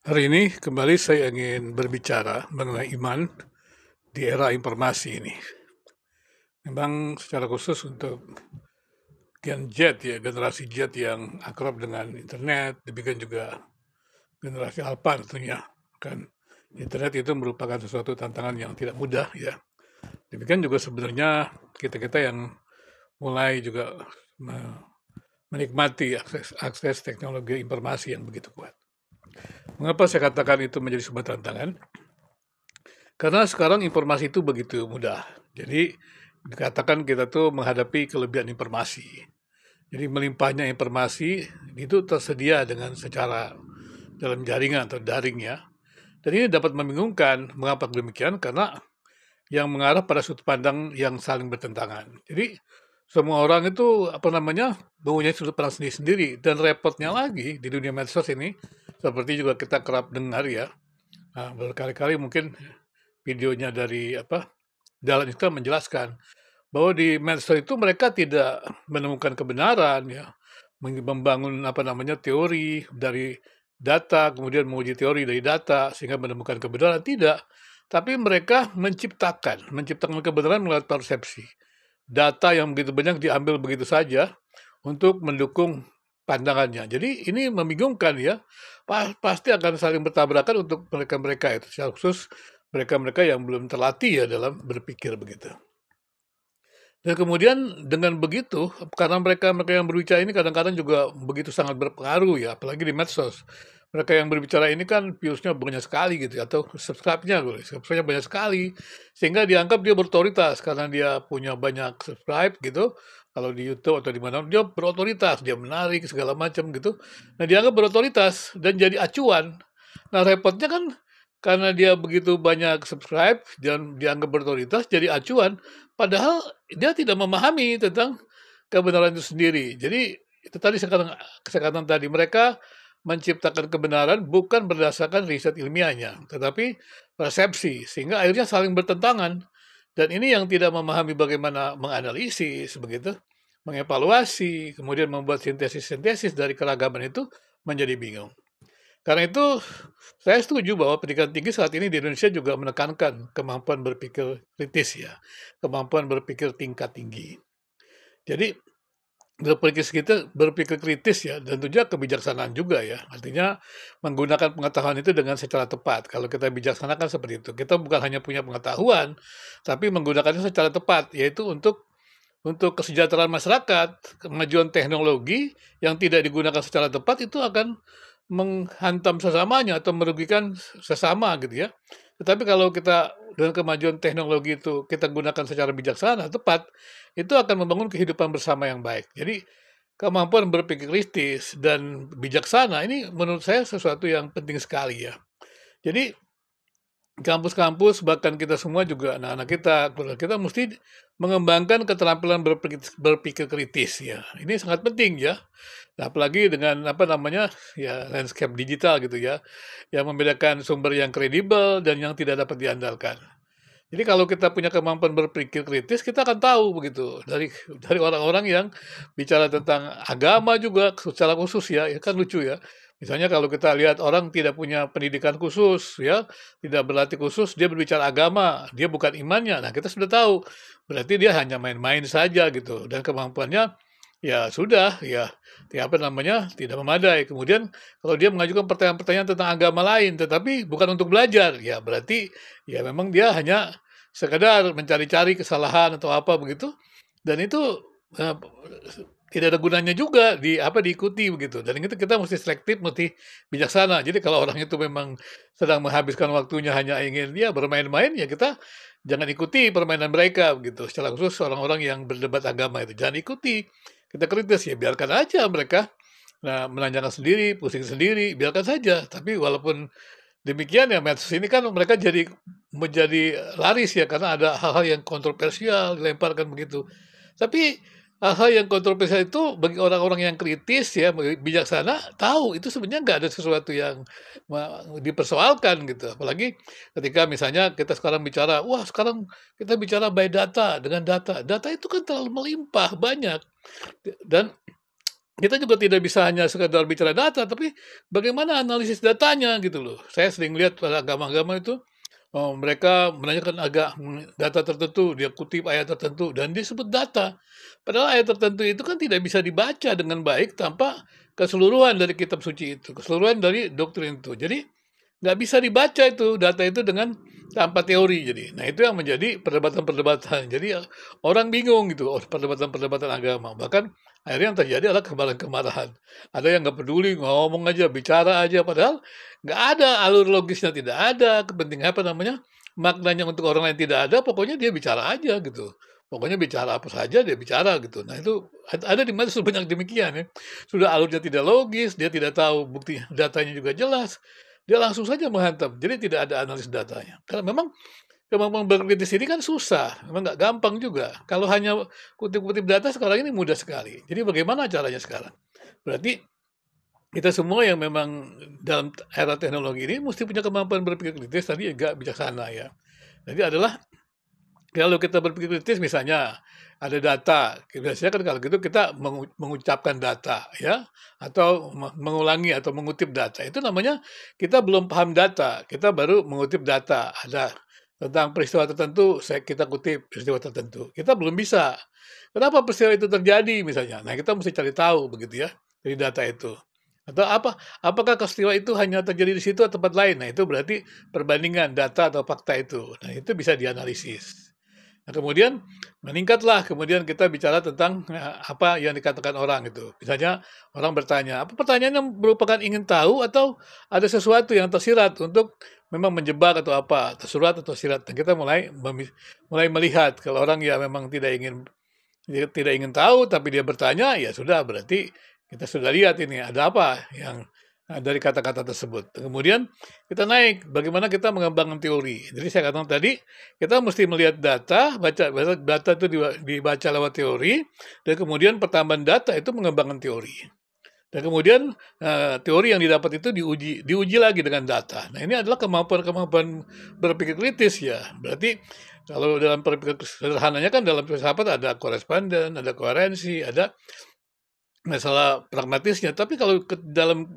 Hari ini kembali saya ingin berbicara mengenai iman di era informasi ini. Memang secara khusus untuk Gen Z ya, generasi Z yang akrab dengan internet, demikian juga generasi Alpha tentunya. Kan internet itu merupakan sesuatu tantangan yang tidak mudah ya. Demikian juga sebenarnya kita-kita yang mulai juga menikmati akses teknologi informasi yang begitu kuat. Mengapa saya katakan itu menjadi sebuah tantangan? Karena sekarang informasi itu begitu mudah. Jadi dikatakan kita tuh menghadapi kelebihan informasi. Jadi melimpahnya informasi itu tersedia dengan secara dalam jaringan atau daring ya. Dan ini dapat membingungkan. Mengapa demikian? Karena yang mengarah pada sudut pandang yang saling bertentangan. Jadi semua orang itu mempunyai sudut pandang sendiri-sendiri, dan repotnya lagi di dunia medsos ini seperti juga kita kerap dengar ya. Nah, berkali-kali mungkin videonya dari Dahlan Iskan menjelaskan bahwa di medsos itu mereka tidak menemukan kebenaran ya, membangun teori dari data, kemudian menguji teori dari data sehingga menemukan kebenaran, tidak. Tapi mereka menciptakan kebenaran melalui persepsi. Data yang begitu banyak diambil begitu saja untuk mendukung pandangannya. Jadi ini membingungkan ya. Pasti akan saling bertabrakan untuk mereka-mereka itu, secara khusus mereka-mereka yang belum terlatih ya dalam berpikir begitu. Dan kemudian dengan begitu, karena mereka-mereka yang berbicara ini kadang-kadang juga begitu sangat berpengaruh ya, apalagi di medsos. Mereka yang berbicara ini kan views-nya banyak sekali gitu ya, atau subscribe-nya banyak sekali. Sehingga dianggap dia berotoritas karena dia punya banyak subscribe gitu. Kalau di YouTube atau di mana dia berotoritas, dia menarik segala macam gitu. Nah, dianggap berotoritas dan jadi acuan. Nah, repotnya kan karena dia begitu banyak subscribe dan dianggap berotoritas jadi acuan, padahal dia tidak memahami tentang kebenaran itu sendiri. Jadi itu tadi sekarang saya katakan tadi, mereka menciptakan kebenaran bukan berdasarkan riset ilmiahnya, tetapi persepsi, sehingga akhirnya saling bertentangan. Dan ini yang tidak memahami bagaimana menganalisis begitu, mengevaluasi, kemudian membuat sintesis-sintesis dari keragaman itu menjadi bingung. Karena itu, saya setuju bahwa pendidikan tinggi saat ini di Indonesia juga menekankan kemampuan berpikir kritis ya, kemampuan berpikir tingkat tinggi. Jadi berpikir kritis ya, dan tentunya kebijaksanaan juga ya. Artinya menggunakan pengetahuan itu dengan secara tepat. Kalau kita bijaksana kan seperti itu. Kita bukan hanya punya pengetahuan, tapi menggunakannya secara tepat, yaitu untuk kesejahteraan masyarakat. Kemajuan teknologi yang tidak digunakan secara tepat itu akan menghantam sesamanya atau merugikan sesama gitu ya. Tetapi kalau kita dengan kemajuan teknologi itu kita gunakan secara bijaksana, tepat, itu akan membangun kehidupan bersama yang baik. Jadi kemampuan berpikir kritis dan bijaksana ini menurut saya sesuatu yang penting sekali ya. Jadi kampus-kampus, bahkan kita semua juga anak-anak kita, keluarga kita mesti mengembangkan keterampilan berpikir kritis ya. Ini sangat penting ya. Nah, apalagi dengan ya landscape digital gitu ya, yang membedakan sumber yang kredibel dan yang tidak dapat diandalkan. Jadi kalau kita punya kemampuan berpikir kritis, kita akan tahu begitu dari orang-orang yang bicara tentang agama juga secara khusus ya, ya kan lucu ya. Misalnya kalau kita lihat orang tidak punya pendidikan khusus ya, tidak berlatih khusus, dia berbicara agama, dia bukan imannya. Nah, kita sudah tahu, berarti dia hanya main-main saja gitu dan kemampuannya ya sudah ya, tidak memadai. Kemudian kalau dia mengajukan pertanyaan-pertanyaan tentang agama lain, tetapi bukan untuk belajar, ya berarti ya memang dia hanya sekedar mencari-cari kesalahan atau apa begitu, dan itu eh, tidak ada gunanya juga diikuti begitu. Dan itu kita mesti selektif, mesti bijaksana. Jadi kalau orang itu memang sedang menghabiskan waktunya hanya ingin dia bermain-main, ya kita jangan ikuti permainan mereka begitu. Secara khusus orang-orang yang berdebat agama itu jangan ikuti. Kita kritis ya, biarkan aja mereka menanyakan sendiri, pusing sendiri, biarkan saja. Tapi walaupun demikian ya, medsos ini kan mereka menjadi laris ya, karena ada hal-hal yang kontroversial dilemparkan begitu. Tapi hal-hal yang kontroversial itu bagi orang-orang yang kritis ya, bijaksana, tahu itu sebenarnya nggak ada sesuatu yang dipersoalkan gitu. Apalagi ketika misalnya kita sekarang bicara, wah sekarang kita bicara by data, dengan data. Data itu kan terlalu melimpah, banyak. Dan kita juga tidak bisa hanya sekedar bicara data, tapi bagaimana analisis datanya gitu loh. Saya sering lihat pada agama-agama itu, mereka menanyakan data tertentu, dia kutip ayat tertentu dan dia sebut data. Padahal ayat tertentu itu kan tidak bisa dibaca dengan baik tanpa keseluruhan dari kitab suci itu, keseluruhan dari doktrin itu. Jadi nggak bisa dibaca itu data itu dengan tanpa teori. Jadi, nah itu yang menjadi perdebatan-perdebatan. Jadi orang bingung gitu, perdebatan-perdebatan agama. Bahkan akhirnya yang terjadi adalah kemarahan-kemarahan. Ada yang nggak peduli, ngomong aja, bicara aja, padahal nggak ada alur logisnya, tidak ada kepentingan apa namanya maknanya untuk orang lain tidak ada. Pokoknya dia bicara aja gitu. Pokoknya bicara apa saja dia bicara gitu. Nah itu ada di mana sebanyak demikian ya. Sudah alurnya tidak logis, dia tidak tahu bukti datanya juga jelas. Dia langsung saja menghantam, jadi tidak ada analisis datanya. Karena memang kemampuan berkritis ini kan susah, memang nggak gampang juga. Kalau hanya kutip-kutip data sekarang ini mudah sekali. Jadi bagaimana caranya sekarang? Berarti kita semua yang memang dalam era teknologi ini mesti punya kemampuan berpikir kritis tadi agak bijaksana ya. Jadi adalah kalau kita berpikir kritis misalnya ada data, biasanya kan kalau gitu kita mengucapkan data ya, atau mengulangi atau mengutip data. Itu namanya kita belum paham data, kita baru mengutip data. Ada tentang peristiwa tertentu, kita kutip peristiwa tertentu. Kita belum bisa. Kenapa peristiwa itu terjadi misalnya? Nah kita mesti cari tahu begitu ya dari data itu. Atau apakah peristiwa itu hanya terjadi di situ atau tempat lain? Nah itu berarti perbandingan data atau fakta itu. Nah itu bisa dianalisis. Nah, kemudian meningkatlah, kemudian kita bicara tentang apa yang dikatakan orang itu. Misalnya orang bertanya, apa pertanyaannya merupakan ingin tahu atau ada sesuatu yang tersirat untuk memang menjebak atau apa, tersurat atau tersirat. Dan kita mulai melihat kalau orang ya memang tidak ingin tahu tapi dia bertanya, ya sudah berarti kita sudah lihat ini ada apa yang dari kata-kata tersebut. Kemudian kita naik, bagaimana kita mengembangkan teori. Jadi saya katakan tadi, kita mesti melihat data, data itu dibaca lewat teori, dan kemudian pertambahan data itu mengembangkan teori. Dan kemudian teori yang didapat itu diuji lagi dengan data. Nah ini adalah kemampuan berpikir kritis ya. Berarti kalau dalam berpikir sederhananya kan dalam filsafat ada koresponden, ada koherensi, ada masalah pragmatisnya. Tapi kalau dalam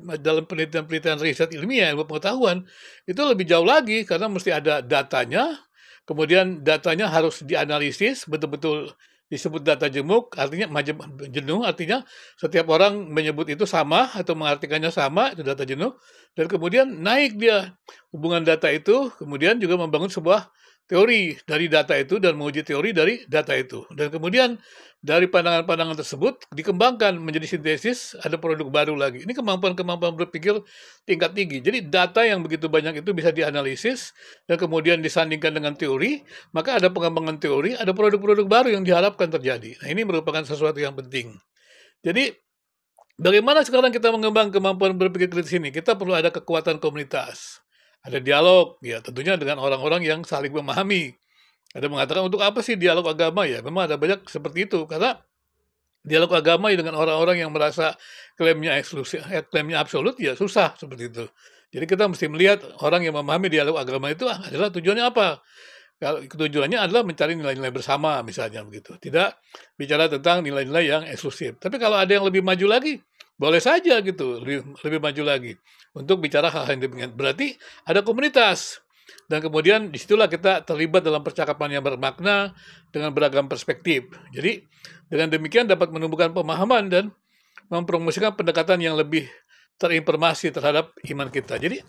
penelitian-penelitian riset ilmiah, ilmu pengetahuan, itu lebih jauh lagi karena mesti ada datanya, kemudian datanya harus dianalisis, betul-betul disebut data jenuh, artinya setiap orang menyebut itu sama atau mengartikannya sama, itu data jenuh, dan kemudian naik dia hubungan data itu, kemudian juga membangun sebuah teori dari data itu dan menguji teori dari data itu. Dan kemudian dari pandangan-pandangan tersebut dikembangkan menjadi sintesis, ada produk baru lagi. Ini kemampuan-kemampuan berpikir tingkat tinggi. Jadi data yang begitu banyak itu bisa dianalisis dan kemudian disandingkan dengan teori, maka ada pengembangan teori, ada produk-produk baru yang diharapkan terjadi. Nah, ini merupakan sesuatu yang penting. Jadi bagaimana sekarang kita mengembang kemampuan berpikir kritis ini? Kita perlu ada kekuatan komunitas. Ada dialog, ya tentunya dengan orang-orang yang saling memahami. Ada mengatakan untuk apa sih dialog agama ya? Memang ada banyak seperti itu karena dialog agama ya dengan orang-orang yang merasa klaimnya eksklusif, klaimnya absolut ya susah seperti itu. Jadi kita mesti melihat orang yang memahami dialog agama itu adalah tujuannya apa? Kalau tujuannya adalah mencari nilai-nilai bersama misalnya begitu. Tidak bicara tentang nilai-nilai yang eksklusif. Tapi kalau ada yang lebih maju lagi, boleh saja gitu, lebih maju lagi untuk bicara hal-hal yang demikian. Berarti ada komunitas. Dan kemudian disitulah kita terlibat dalam percakapan yang bermakna dengan beragam perspektif. Jadi dengan demikian dapat menumbuhkan pemahaman dan mempromosikan pendekatan yang lebih terinformasi terhadap iman kita. Jadi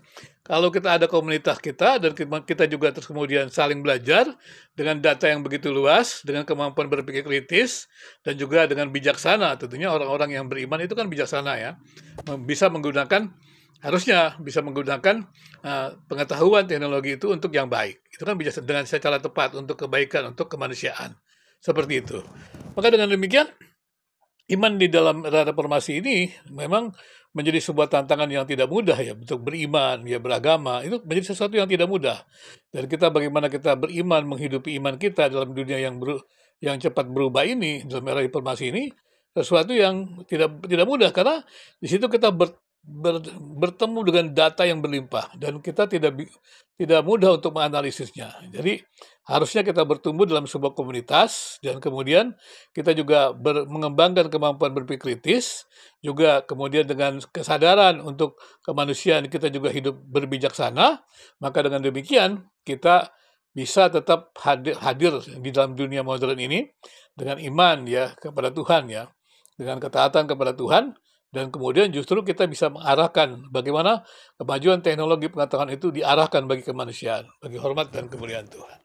kalau kita ada komunitas kita dan kita juga terus kemudian saling belajar dengan data yang begitu luas, dengan kemampuan berpikir kritis dan juga dengan bijaksana. Tentunya orang-orang yang beriman itu kan bijaksana ya, harusnya bisa menggunakan pengetahuan teknologi itu untuk yang baik. Itu kan bisa dengan secara tepat untuk kebaikan, untuk kemanusiaan. Seperti itu. Maka dengan demikian, iman di dalam era reformasi ini memang menjadi sebuah tantangan yang tidak mudah ya, untuk beriman, ya beragama, itu menjadi sesuatu yang tidak mudah. Dan bagaimana kita beriman, menghidupi iman kita dalam dunia yang cepat berubah ini, dalam era reformasi ini, sesuatu yang tidak mudah, karena di situ kita bertemu dengan data yang berlimpah dan kita tidak mudah untuk menganalisisnya. Jadi harusnya kita bertumbuh dalam sebuah komunitas dan kemudian kita juga mengembangkan kemampuan berpikir kritis, juga kemudian dengan kesadaran untuk kemanusiaan kita juga hidup berbijaksana, maka dengan demikian kita bisa tetap hadir di dalam dunia modern ini dengan iman ya kepada Tuhan ya, dengan ketaatan kepada Tuhan dan kemudian justru kita bisa mengarahkan bagaimana kemajuan teknologi pengetahuan itu diarahkan bagi kemanusiaan, bagi hormat dan kemuliaan Tuhan.